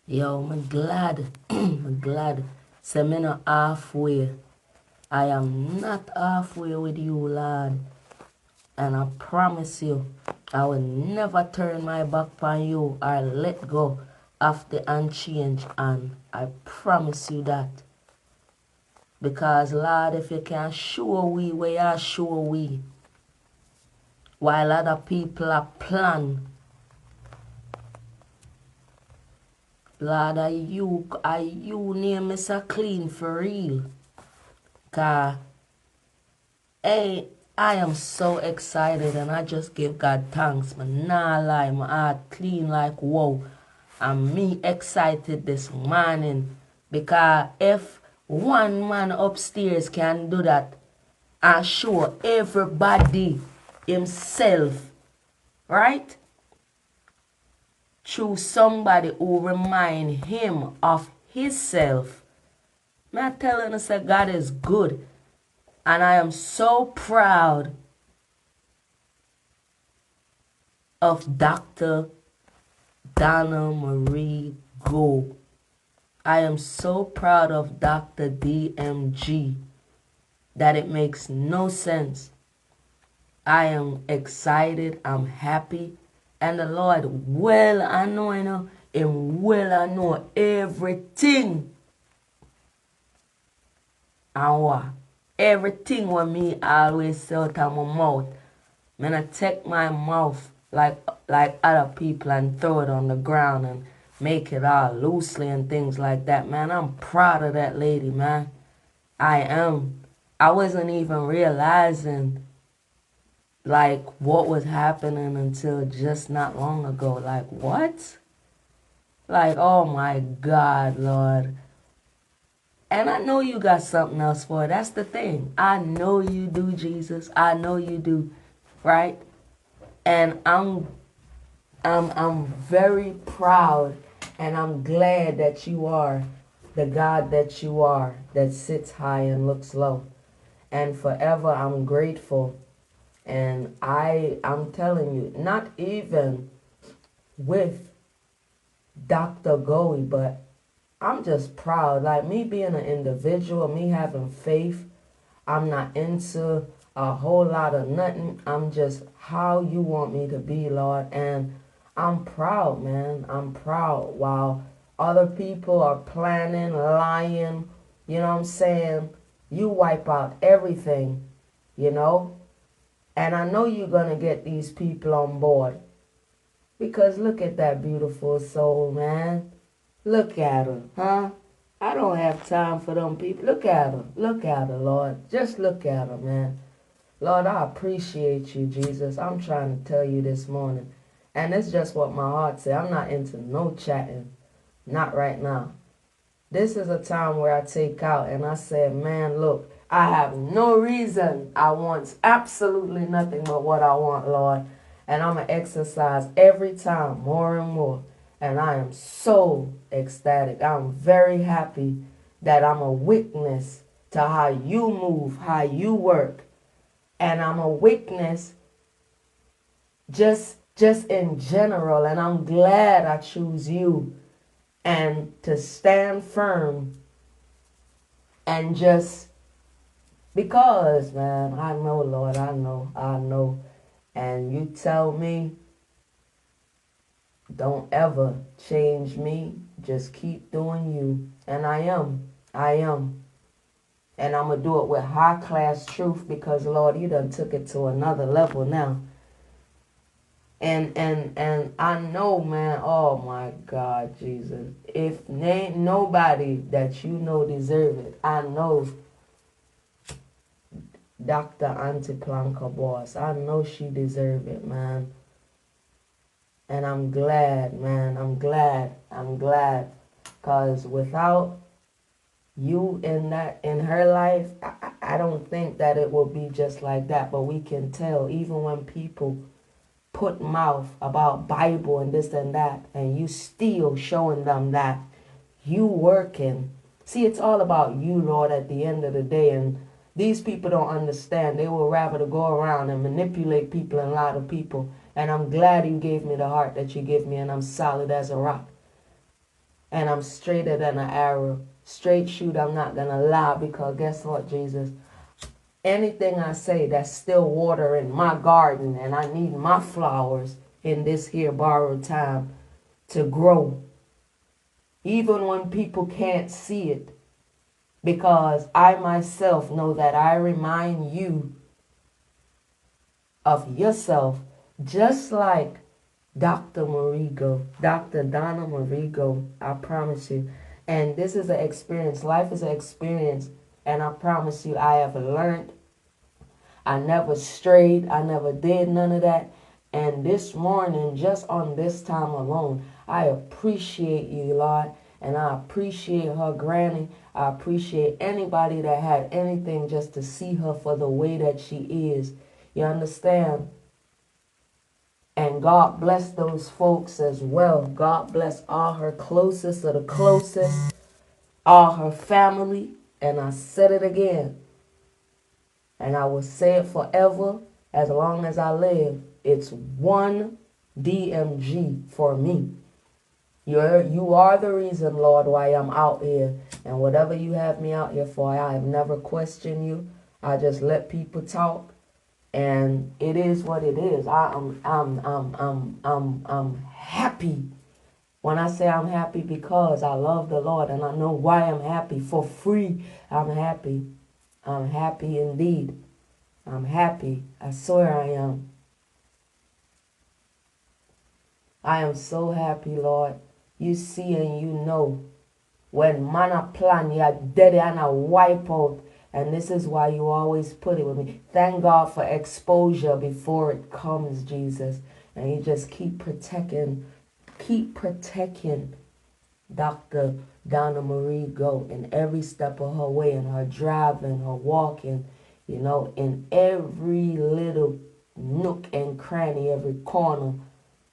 Yo, I'm glad. I'm glad. Say me not halfway. I am not halfway with you, Lord. And I promise you, I will never turn my back on you or let go of the unchanged hand. I promise you that. Because, Lord, if you can show we where you show we, while other people are plan, Lord, are you name is a clean for real. Cause hey, I am so excited and I just give God thanks. Man, nah lie, my heart clean like wow. And me excited this morning because if one man upstairs can do that and show everybody himself, right? Through somebody who remind him of himself. Man, telling us that God is good. And I am so proud of Dr. Donna Marie Go. I am so proud of Dr. DMG that it makes no sense. I am excited, I'm happy, and the Lord well I know, and well I know everything. And what? Everything what me always say out of my mouth. Man, I take my mouth like other people and throw it on the ground and make it all loosely and things like that, man. I'm proud of that lady, man. I am. I wasn't even realizing like what was happening until just not long ago. Like what? Like, oh my God, Lord. And I know you got something else for it. That's the thing. I know you do, Jesus. I know you do, right? And I'm very proud and I'm glad that you are the God that you are, that sits high and looks low. And forever I'm grateful. And I'm telling you, not even with Dr. GULLY, but I'm just proud. Like me being an individual, me having faith, I'm not into a whole lot of nothing. I'm just how you want me to be, Lord. And I'm proud, man. I'm proud. While other people are planning, lying, you know what I'm saying? You wipe out everything, you know? And I know you're going to get these people on board. Because look at that beautiful soul, man. Look at her, huh? I don't have time for them people. Look at her. Look at her, Lord. Just look at her, man. Lord, I appreciate you, Jesus. I'm trying to tell you this morning. And it's just what my heart said. I'm not into no chatting. Not right now. This is a time where I take out and I say, man, look, I have no reason. I want absolutely nothing but what I want, Lord. And I'm going to exercise every time more and more. And I am so ecstatic. I'm very happy that I'm a witness to how you move, how you work. And I'm a witness just in general. And I'm glad I choose you and to stand firm and just because, man, I know, Lord, I know. And you tell me, don't ever change me. Just keep doing you. And I am. And I'm going to do it with high class truth because, Lord, you done took it to another level now. And I know, man, oh my God, Jesus. If ain't nobody that you know deserve it, I know Dr. Aunty Planka Boss. I know she deserve it, man. And I'm glad, man. I'm glad. Because without you in her life, I don't think that it will be just like that. But we can tell, even when people put mouth about Bible and this and that, and you still showing them that you working. See, it's all about you, Lord, at the end of the day. And these people don't understand. They will rather to go around and manipulate people and lie to people. And I'm glad you gave me the heart that you give me, and I'm solid as a rock. and I'm straighter than an arrow. Straight shoot, I'm not going to lie, because guess what, Jesus? Anything I say that's still water in my garden, and I need my flowers in this here borrowed time to grow. Even when people can't see it, because I myself know that I remind you of yourself, just like Dr. Marigo, Dr. Donna Marigo, I promise you. And this is an experience. Life is an experience. And I promise you, I have learned. I never strayed. I never did none of that. And this morning, just on this time alone, I appreciate you, Lord. And I appreciate her granny. I appreciate anybody that had anything just to see her for the way that she is. You understand? And God bless those folks as well. God bless all her closest of the closest, all her family. And I said it again. And I will say it forever as long as I live. It's one DMG for me. You are the reason, Lord, why I'm out here. And whatever you have me out here for, I have never questioned you. I just let people talk. And it is what it is. I'm happy. When I say I'm happy, because I love the Lord and I know why I'm happy. For free, I'm happy. I'm happy indeed. I'm happy. I swear I am. I am so happy, Lord. You see and you know. When man a plan, you're dead and a wipe out. And this is why you always put it with me. Thank God for exposure before it comes, Jesus. And you just keep protecting Dr. Donna Marie Go in every step of her way, in her driving, her walking, you know, in every little nook and cranny, every corner.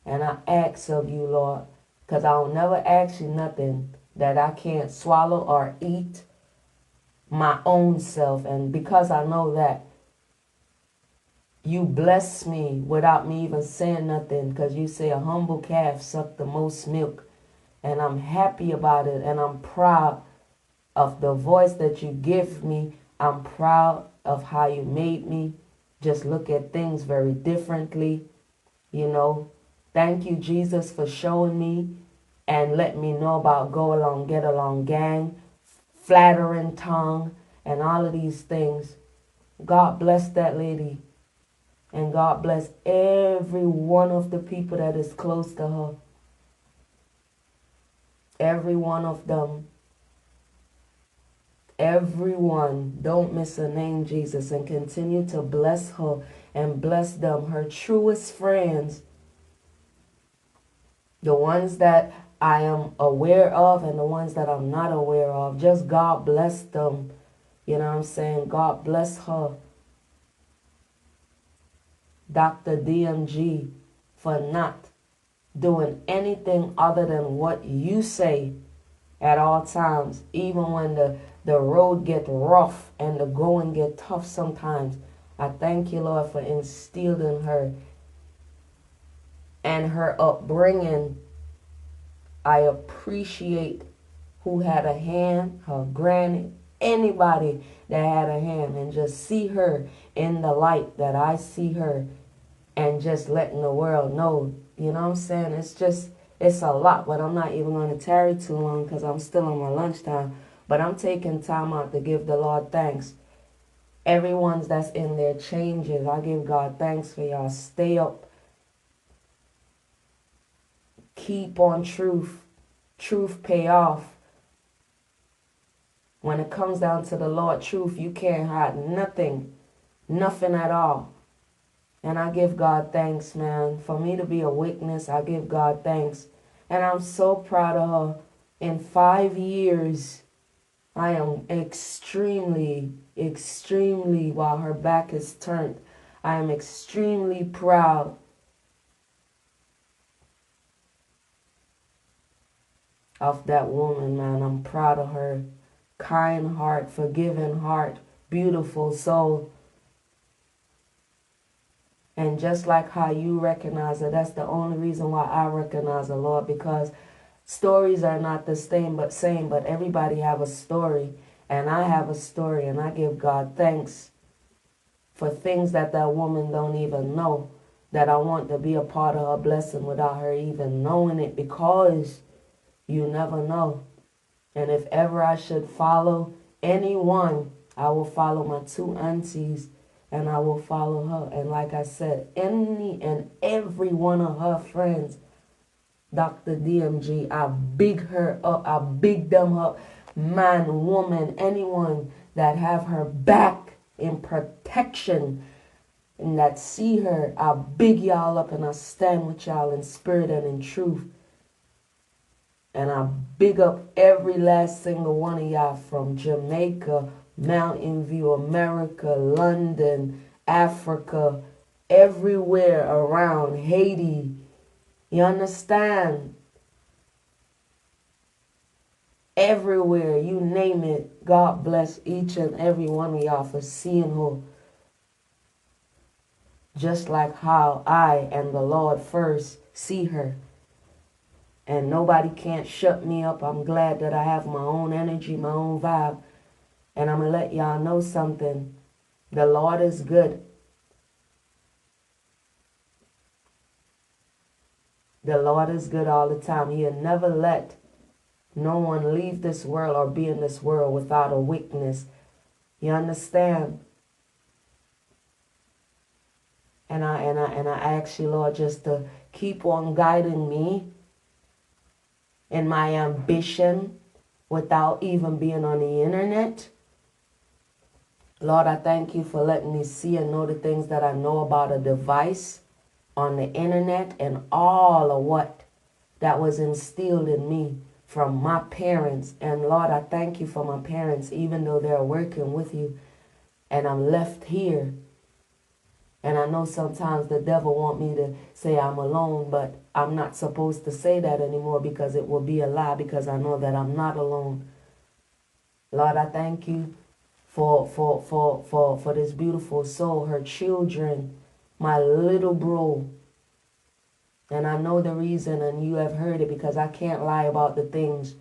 And I ask of you, Lord, because I'll never ask you nothing that I can't swallow or eat my own self. And because I know that you bless me without me even saying nothing, because you say a humble calf suck the most milk. And I'm happy about it, and I'm proud of the voice that you give me. I'm proud of how you made me just look at things very differently, you know. Thank you, Jesus, for showing me and let me know about go along, get along gang, flattering tongue, and all of these things. God bless that lady. And God bless every one of the people that is close to her. Every one of them. Everyone. Don't miss a name, Jesus. And continue to bless her and bless them. Her truest friends. The ones that I am aware of and the ones that I'm not aware of. Just God bless them. You know what I'm saying? God bless her. Dr. DMG, for not doing anything other than what you say at all times. Even when the road get rough and the going get tough sometimes. I thank you, Lord, for instilling her and her upbringing. I appreciate who had a hand, her granny, anybody that had a hand, and just see her in the light that I see her, and just letting the world know, you know what I'm saying? It's a lot, but I'm not even going to tarry too long because I'm still on my lunchtime. But I'm taking time out to give the Lord thanks. Everyone's that's in their changes, I give God thanks for y'all. Stay up. Keep on truth. Truth pay off. When it comes down to the Lord, truth, you can't hide nothing. Nothing at all. And I give God thanks, man. For me to be a witness, I give God thanks. And I'm so proud of her. In 5 years, I am extremely, while her back is turned, I am extremely proud of that woman, man. I'm proud of her. Kind heart, forgiving heart, beautiful soul. And just like how you recognize her, that's the only reason why I recognize her, Lord, because Stories are not the same, but everybody have a story. And I have a story, and I give God thanks for things that that woman don't even know, that I want to be a part of her blessing without her even knowing it, because you never know. And if ever I should follow anyone, I will follow my two aunties, and I will follow her. And like I said, any and every one of her friends, Dr. DMG, I big her up, I big them up. Man, woman, anyone that have her back in protection and that see her, I big y'all up, and I stand with y'all in spirit and in truth. And I big up every last single one of y'all from Jamaica, Mountain View, America, London, Africa, everywhere around, Haiti. You understand? Everywhere, you name it. God bless each and every one of y'all for seeing her. Just like how I and the Lord first see her. And nobody can't shut me up. I'm glad that I have my own energy, my own vibe. And I'm going to let y'all know something. The Lord is good. The Lord is good all the time. He'll never let no one leave this world or be in this world without a weakness. You understand? And I ask you, Lord, just to keep on guiding me in my ambition without even being on the internet. Lord, I thank you for letting me see and know the things that I know about a device on the internet, and all of what that was instilled in me from my parents. And Lord, I thank you for my parents, even though they're working with you and I'm left here. And I know sometimes the devil want me to say I'm alone, but I'm not supposed to say that anymore, because it will be a lie, because I know that I'm not alone. Lord, I thank you for this beautiful soul, her children, my little bro. And I know the reason, and you have heard it, because I can't lie about the things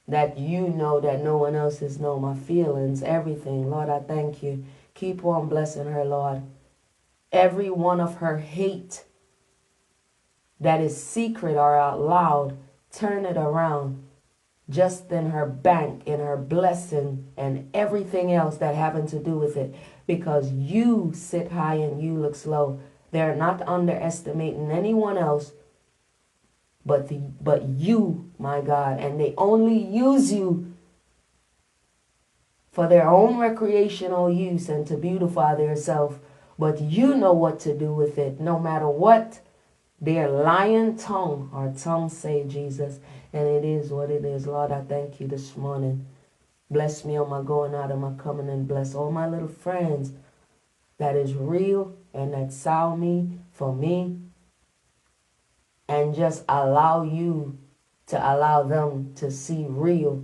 that you know that no one else has known, my feelings, everything. Lord, I thank you. Keep on blessing her, Lord. Every one of her hate that is secret or out loud, turn it around. Just in her bank, in her blessing, and everything else that having to do with it. Because you sit high and you look low. They're not underestimating anyone else but you, my God. And they only use you for their own recreational use and to beautify themselves. But you know what to do with it, no matter what their lying tongue or tongue say, Jesus. And it is what it is. Lord, I thank you this morning. Bless me on my going out and my coming in. Bless all my little friends that is real and that saw me for me. And just allow you to allow them to see real.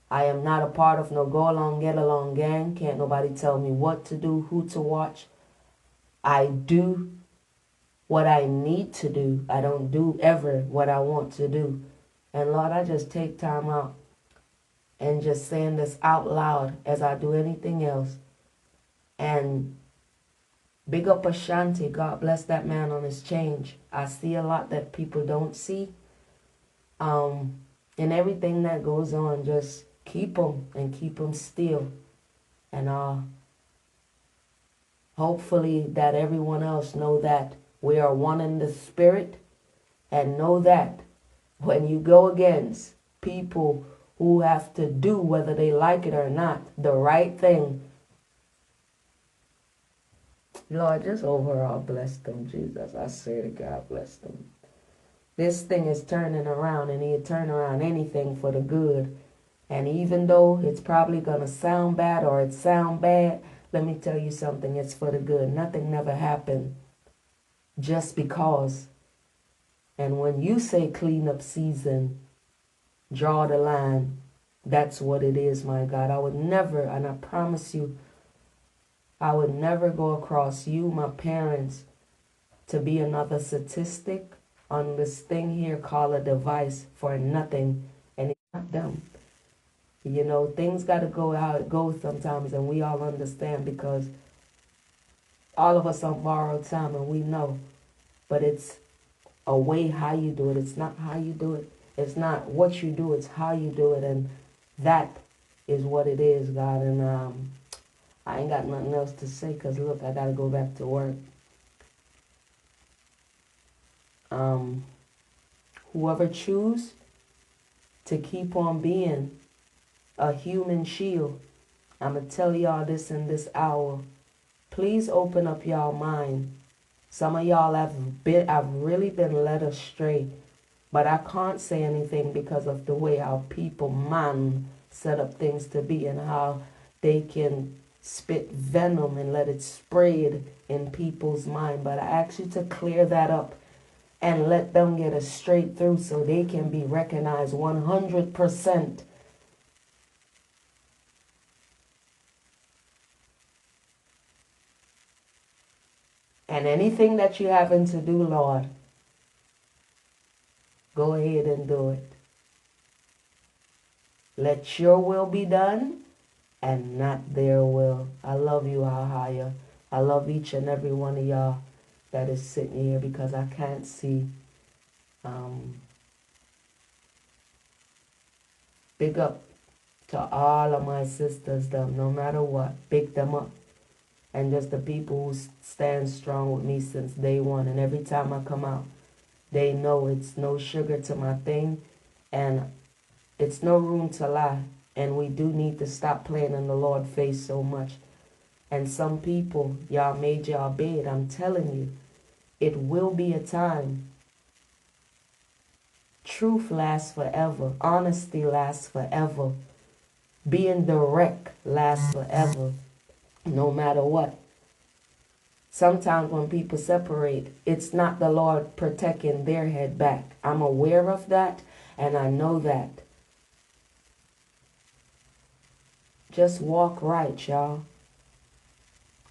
I am not a part of no go along, get along gang. Can't nobody tell me what to do, who to watch. I do what I need to do. I don't do ever what I want to do. And Lord, I just take time out and just saying this out loud as I do anything else. And big up Ashanti. God bless that man on his change. I see a lot that people don't see. And everything that goes on, just keep them and keep them still. And hopefully that everyone else know that we are one in the spirit, and know that when you go against people who have to do, whether they like it or not, the right thing, Lord, just overall bless them, Jesus. I swear to God, bless them. This thing is turning around, and he'll turn around anything for the good. And even though it's probably going to sound bad or it sound bad, let me tell you something, it's for the good. Nothing never happened just because. And when you say clean up season, draw the line, that's what it is, my God. I would never, and I promise you, I would never go across you, my parents, to be another statistic on this thing here called a device for nothing, and it's not them. You know, things got to go how it goes sometimes, and we all understand because all of us on borrowed time, and we know. But it's a way how you do it. It's not how you do it. It's not what you do. It's how you do it, and that is what it is, God. And I ain't got nothing else to say because, look, I got to go back to work. Whoever choose to keep on being a human shield, I'm going to tell y'all this in this hour. Please open up y'all mind. Some of y'all have really been led astray, but I can't say anything because of the way how people, man, set up things to be and how they can spit venom and let it spread in people's mind. But I ask you to clear that up and let them get it straight through so they can be recognized 100%. And anything that you're having to do, Lord, go ahead and do it. Let your will be done and not their will. I love you, Ahaya. I love each and every one of y'all that is sitting here because I can't see. Big up to all of my sisters, them, no matter what. Big them up. And just the people who stand strong with me since day one. And every time I come out, they know it's no sugar to my thing. And it's no room to lie. And we do need to stop playing in the Lord's face so much. And some people, y'all made y'all bed. I'm telling you, it will be a time. Truth lasts forever. Honesty lasts forever. Being direct lasts forever. No matter what. Sometimes when people separate, it's not the Lord protecting their head back. I'm aware of that, and I know that. Just walk right, y'all.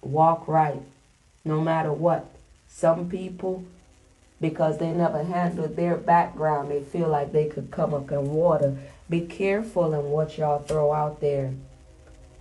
Walk right, no matter what. Some people, because they never handled their background, they feel like they could come up in water. Be careful in what y'all throw out there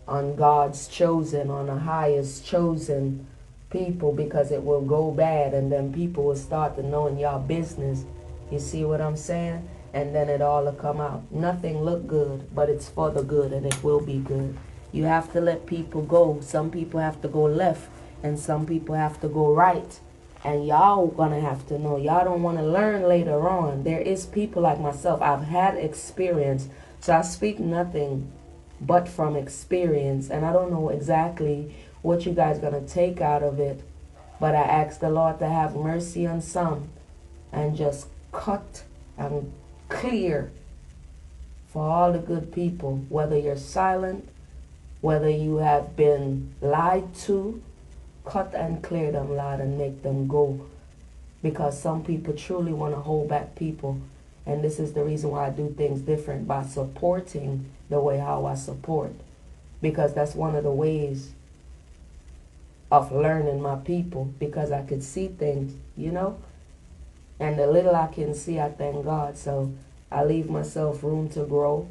on God's chosen, on the highest chosen people, because it will go bad and then people will start to know in y'all business. You see what I'm saying? And then it all will come out. Nothing look good, but it's for the good and it will be good. You have to let people go. Some people have to go left and some people have to go right. And y'all gonna have to know. Y'all don't want to learn later on. There is people like myself. I've had experience, so I speak nothing but from experience, and I don't know exactly what you guys gonna take out of it, but I ask the Lord to have mercy on some and just cut and clear for all the good people, whether you're silent, whether you have been lied to. Cut and clear them, Lord, and make them go, because some people truly want to hold back people. And this is the reason why I do things different, by supporting the way how I support. Because that's one of the ways of learning my people, because I could see things, you know. And the little I can see, I thank God. So I leave myself room to grow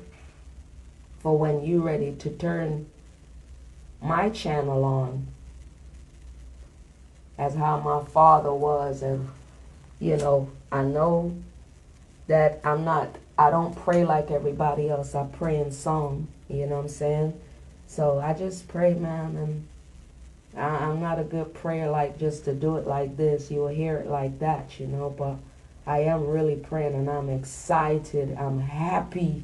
for when you're ready to turn my channel on, as how my father was. And, you know, I know that I don't pray like everybody else. I pray in song, you know what I'm saying? So I just pray, man, and I'm not a good prayer like just to do it like this. You will hear it like that, you know, but I am really praying and I'm excited. I'm happy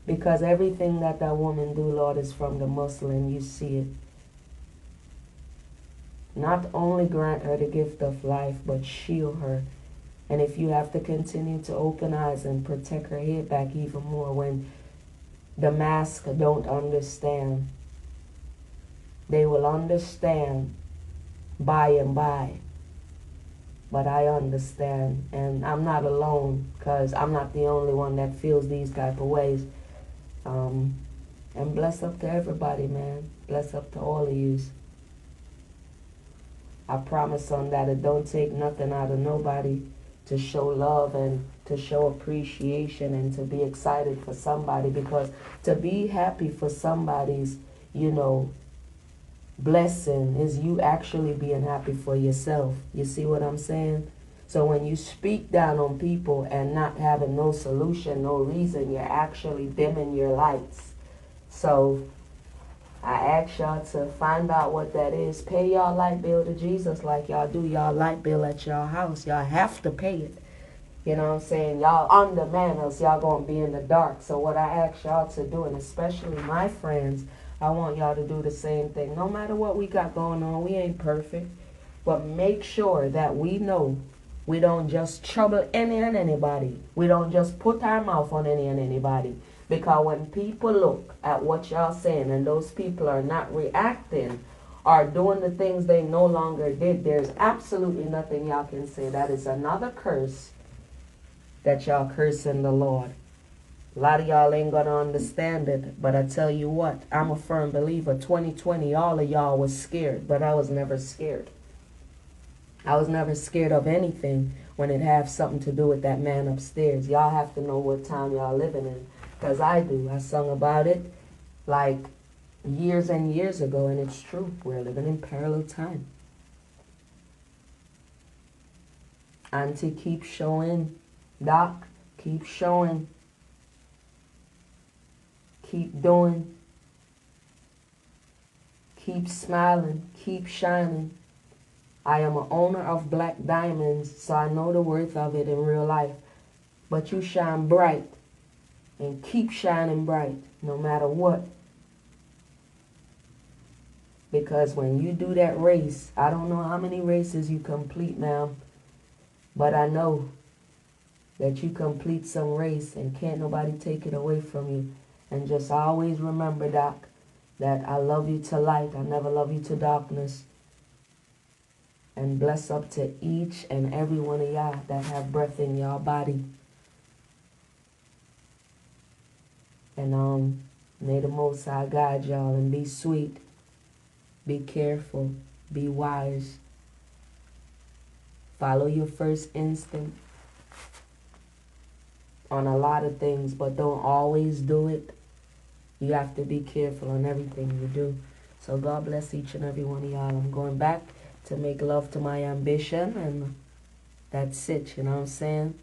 because everything that woman do, Lord, is from the Muslim. You see it. Not only grant her the gift of life, but shield her. And if you have to continue to open eyes and protect her head back even more when the mask don't understand, they will understand by and by. But I understand, and I'm not alone, because I'm not the only one that feels these type of ways. And bless up to everybody, man. Bless up to all of yous. I promise on that it don't take nothing out of nobody to show love and to show appreciation and to be excited for somebody, because to be happy for somebody's, you know, blessing is you actually being happy for yourself. You see what I'm saying? So when you speak down on people and not having no solution, no reason, you're actually dimming your lights. So I ask y'all to find out what that is. Pay y'all light bill to Jesus like y'all do y'all light bill at y'all house. Y'all have to pay it. You know what I'm saying? Y'all on demand, else y'all gonna be in the dark. So what I ask y'all to do, and especially my friends, I want y'all to do the same thing. No matter what we got going on, we ain't perfect. But make sure that we know we don't just trouble any and anybody. We don't just put our mouth on any and anybody. Because when people look at what y'all saying and those people are not reacting or doing the things they no longer did, there's absolutely nothing y'all can say. That is another curse that y'all cursing the Lord. A lot of y'all ain't gonna understand it, but I tell you what, I'm a firm believer. 2020, all of y'all was scared, but I was never scared. I was never scared of anything when it have something to do with that man upstairs. Y'all have to know what time y'all living in, because I do. I sung about it like years and years ago, and it's true. We're living in parallel time. Auntie, keep showing. Doc, keep showing. Keep doing. Keep smiling. Keep shining. I am an owner of black diamonds, so I know the worth of it in real life. But you shine bright, and keep shining bright, no matter what. Because when you do that race, I don't know how many races you complete, ma'am, but I know that you complete some race and can't nobody take it away from you. And just always remember, Doc, that I love you to light. I never love you to darkness. And bless up to each and every one of y'all that have breath in y'all body. And may the Most High guide y'all, and be sweet, be careful, be wise. Follow your first instinct on a lot of things, but don't always do it. You have to be careful on everything you do. So God bless each and every one of y'all. I'm going back to make love to my ambition, and that's it, you know what I'm saying?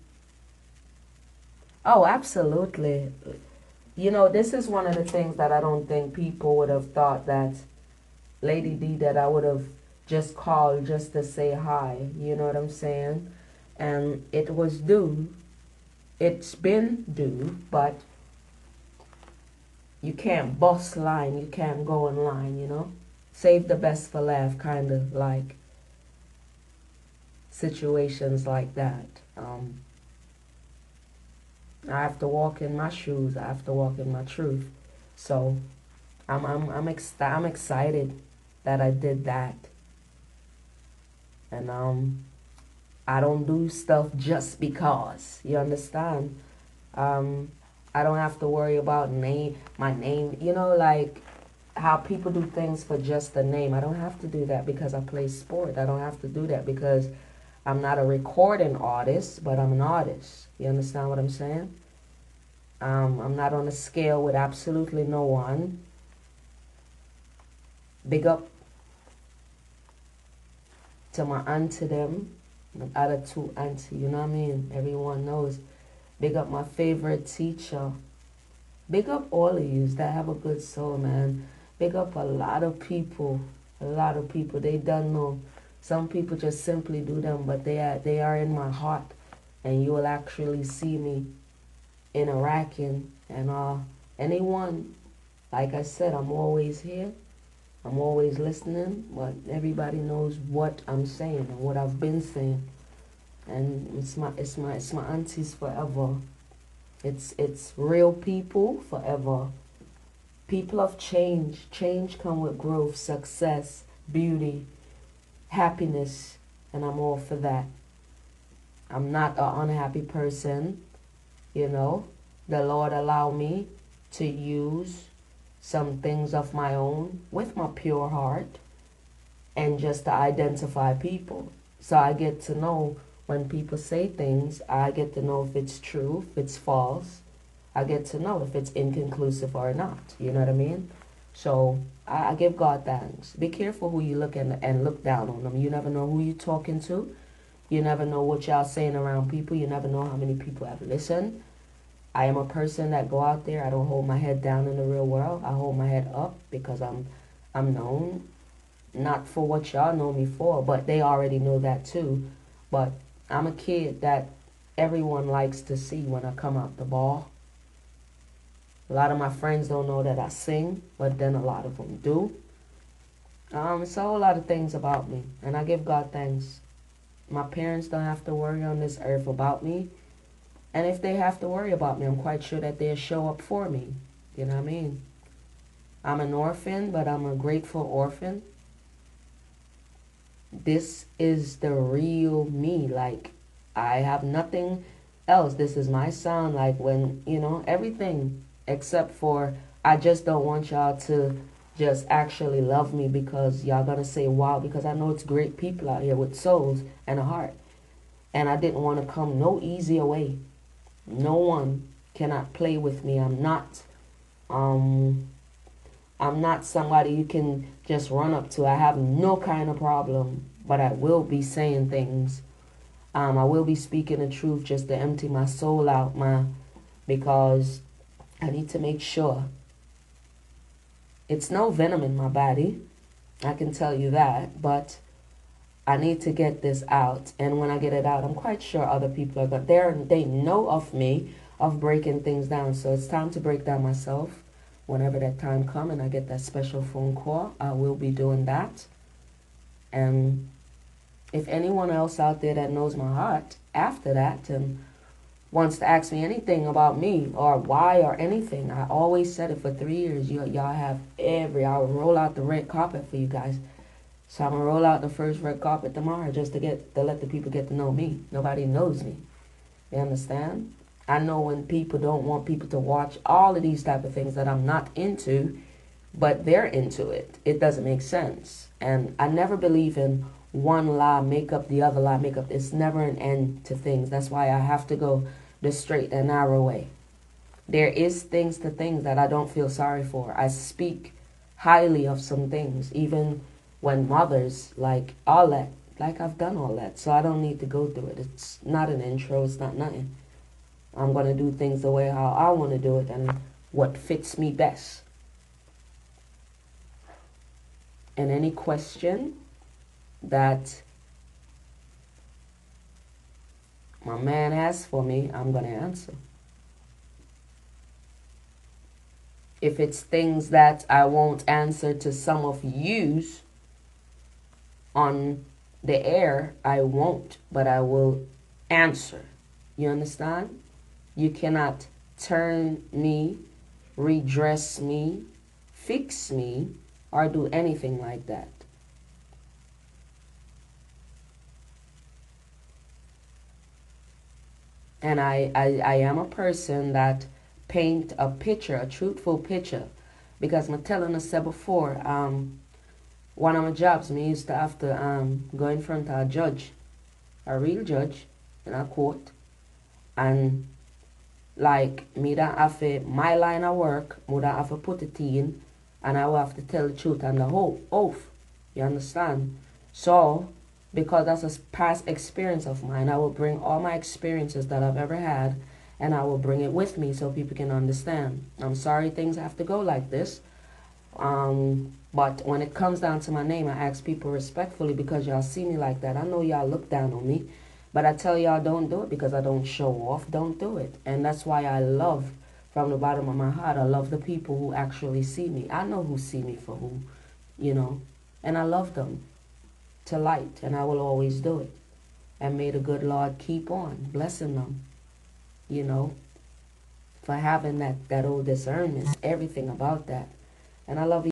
Oh, absolutely. You know, this is one of the things that I don't think people would have thought that Lady D, that I would have just called just to say hi, you know what I'm saying? And it was due. It's been due, but you can't bust line, you can't go in line, you know? Save the best for last, kind of like situations like that. I have to walk in my shoes. I have to walk in my truth. So I'm excited that I did that. And I don't do stuff just because. You understand? I don't have to worry about my name. You know, like how people do things for just the name. I don't have to do that because I play sport. I don't have to do that because I'm not a recording artist, but I'm an artist. You understand what I'm saying? I'm not on a scale with absolutely no one. Big up to my auntie them, my other two auntie, you know what I mean? Everyone knows. Big up my favorite teacher. Big up all of you that have a good soul, man. Big up a lot of people. A lot of people. They don't know. Some people just simply do them, but they are in my heart. And you will actually see me interacting. And anyone, like I said, I'm always here. I'm always listening, but everybody knows what I'm saying and what I've been saying. And it's my aunties forever. It's real people forever. People of change. Change come with growth, success, beauty, happiness, and I'm all for that. I'm not an unhappy person, you know. The Lord allow me to use some things of my own with my pure heart and just to identify people. So I get to know when people say things, I get to know if it's true, if it's false. I get to know if it's inconclusive or not. You know what I mean? So I give God thanks. Be careful who you look at and look down on them. You never know who you're talking to. You never know what y'all saying around people. You never know how many people have listened. I am a person that go out there. I don't hold my head down in the real world. I hold my head up because I'm known, not for what y'all know me for, but they already know that too. But I'm a kid that everyone likes to see when I come out the ball. A lot of my friends don't know that I sing, but then a lot of them do. It's a whole lot of things about me, and I give God thanks. My parents don't have to worry on this earth about me. And if they have to worry about me, I'm quite sure that they'll show up for me. You know what I mean? I'm an orphan, but I'm a grateful orphan. This is the real me. Like, I have nothing else. This is my sound. Like, when, you know, everything except for I just don't want y'all to just actually love me because y'all gonna say wow, because I know it's great people out here with souls and a heart. And I didn't want to come no easier way. No one cannot play with me. I'm not somebody you can just run up to. I have no kind of problem, but I will be saying things. I will be speaking the truth just to empty my soul out, because I need to make sure it's no venom in my body. I can tell you that, but I need to get this out. And when I get it out, I'm quite sure other people are going. They know of me, of breaking things down. So it's time to break down myself. Whenever that time comes and I get that special phone call, I will be doing that. And if anyone else out there that knows my heart after that and wants to ask me anything about me or why or anything, I always said it for 3 years. Y'all have I will roll out the red carpet for you guys. So I'm going to roll out the first red carpet tomorrow just to let the people get to know me. Nobody knows me. You understand? I know when people don't want people to watch all of these type of things that I'm not into, but they're into it. It doesn't make sense. And I never believe in one lie make up the other lie make up. It's never an end to things. That's why I have to go the straight and narrow way. There is things to things that I don't feel sorry for. I speak highly of some things, even when mothers, like all that, like I've done all that. So I don't need to go through it. It's not an intro. It's not nothing. I'm going to do things the way how I want to do it and what fits me best. And any question that my man has for me, I'm going to answer. If it's things that I won't answer to some of yous on the air, I won't, but I will answer. You understand? You cannot turn me, redress me, fix me, or do anything like that. And I am a person that paint a picture, a truthful picture. Because I'm telling us said before, one of my jobs, me used to have to go in front of a judge, a real judge, in a court. And like, me that have to, my line of work, me that have to put it in, and I will have to tell the truth and the whole oath. You understand? So, because that's a past experience of mine, I will bring all my experiences that I've ever had, and I will bring it with me so people can understand. I'm sorry things have to go like this. But when it comes down to my name, I ask people respectfully because y'all see me like that. I know y'all look down on me. But I tell y'all don't do it because I don't show off. Don't do it. And that's why I love, from the bottom of my heart, I love the people who actually see me. I know who see me for who, you know. And I love them to light. And I will always do it. And may the good Lord keep on blessing them, you know, for having that old discernment, everything about that. And I love you.